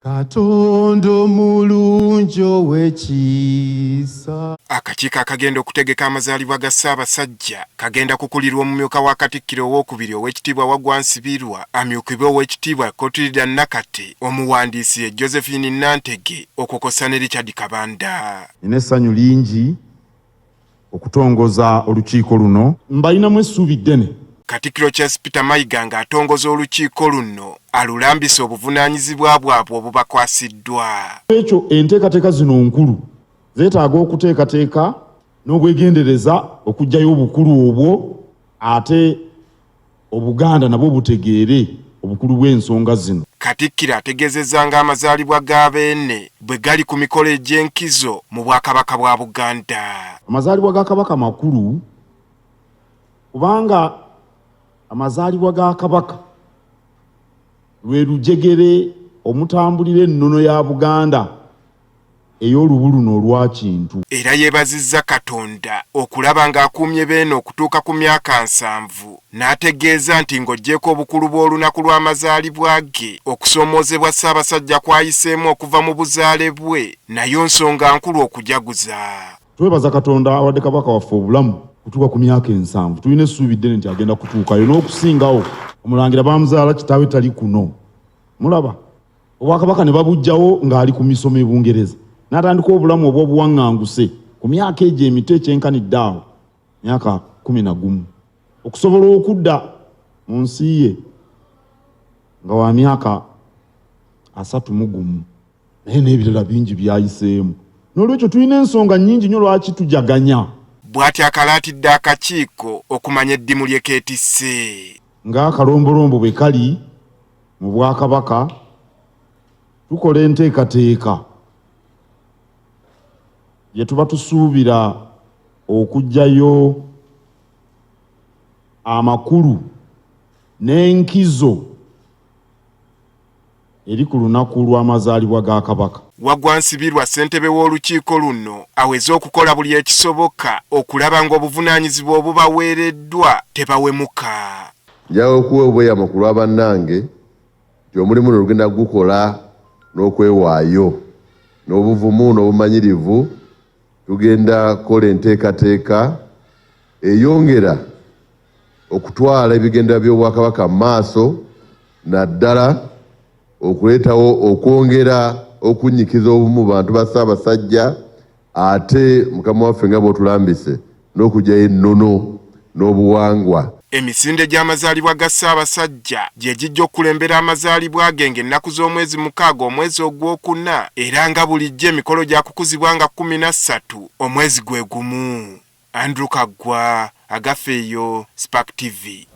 Katondo mulungi ow'ekisa. Akakiiko akagenda okutegeka amazaalibwa ga Ssaabasajja kagenda kukulirwa omumyuka wa Katikkiro owookubiri ow'ekitiibwa Waggwa Nsibirwa amyukibwe ow'ekitiibwa Kotilida Nakate, omuwandiisi ye Josephine Nantege okukosa ne Richard Kabanda. Nina essanyu lingi okutongoza olukiiko luno. Mbalinamu essuubi ddene. Katikkiro Charles Peter Mayiga ng'atongoza olukiiko luno alulambisa obuvunaanyizibwa bwabwe obubakwasiddwa. Ekyo enteekateeka zino nkulu zeetaaga okuteekateeka n'obwegendereza okuggyayo obukulu obwo, ate Obuganda nabwo butegeere obukulu bw'ensonga zino. Katikkiro ategeezezza ng'amazaalibwa g'abeene bwe gali ku mikolo egy'enkizo mu Bwakabaka bwa Buganda. Amazaalibwa ga Kabaka makulu kubanga amazaalibwa ga Kabaka lwe lujegere omutambulira ennono ya Buganda ey'olubu luno olwa kintu. Era yeebazizza Katonda okulaba ng'akuumye beene okutuuka ku myaka 7, n'ategeeza nti ng'oggyeko obukulu bw'olunaku lw'amazaalibwa ge okusoomoozebwa Ssaabasajja kwayiseemu okuva mu buzaale bwe, nayo nsonga nkulu okujaguza. Twebaza Katonda awadde Kabaka waffe obulamu kutuuka ku myaka 7. Tulina essuubi ddene nti agenda kutuukayo n'okusingawo. Omulangira baamuzaala kitaawe tali kuno. Mulaba Obwakabaka ne babugjawo ng'ali ku misomo e Bungereza, n'atandika obulamu obw'obuwaŋŋanguse ku myaka egyo emito ekyenkanidde awo myaka 11, okusobola okudda mu nsi ye nga wa myaka 31, naye n'ebirala bingi byayiseemu. N'olwekyo tulina ensonga nnyingi nnyo lwaki tujaganya. Bw'ati akalaatidde akakiiko okumanya eddimu lye keetisse. Ng'akalombolombo bwe kali mu Bwakabaka, tukola enteekateeka gye tuba tusuubira okuggyayo amakulu n'enkizo eri ku lunaku lw'amazaalibwa ga Kabaka. Waggwa Nsibirwa ssentebe w'olukiiko luno aweze okukola buli ekisoboka okulaba ng'obuvunaanyizibwa obubaweereddwa tebawemuka. Njawo okuwa obweyamo ku lwa bannange nti omulimu lugenda gukola n'okwewaayo n'obuvumu n'obumanyirivu. Tugenda kola enteekateeka eyongera okutwala ebigendera by'Obwakabaka mu maaso, naddala okuleetawo okwongera okunnyikiza obumu bantu ba Ssaabasajja, ate Mukama waffe nga bw'otulambise n'okuggyayo ennono n'obuwangwa. Emisinde gy'amazaalibwa ga Ssaabasajja gye gijja okulembera amazaalibwa ge ng'ennaku z'omwezi 6 omwezi ogwokuna, era nga bulijjo emikolo gya kukuzibwa nga 13 omwezi gwe gumu. Andrew Kaggwa, Agafeeyo, Spark TV.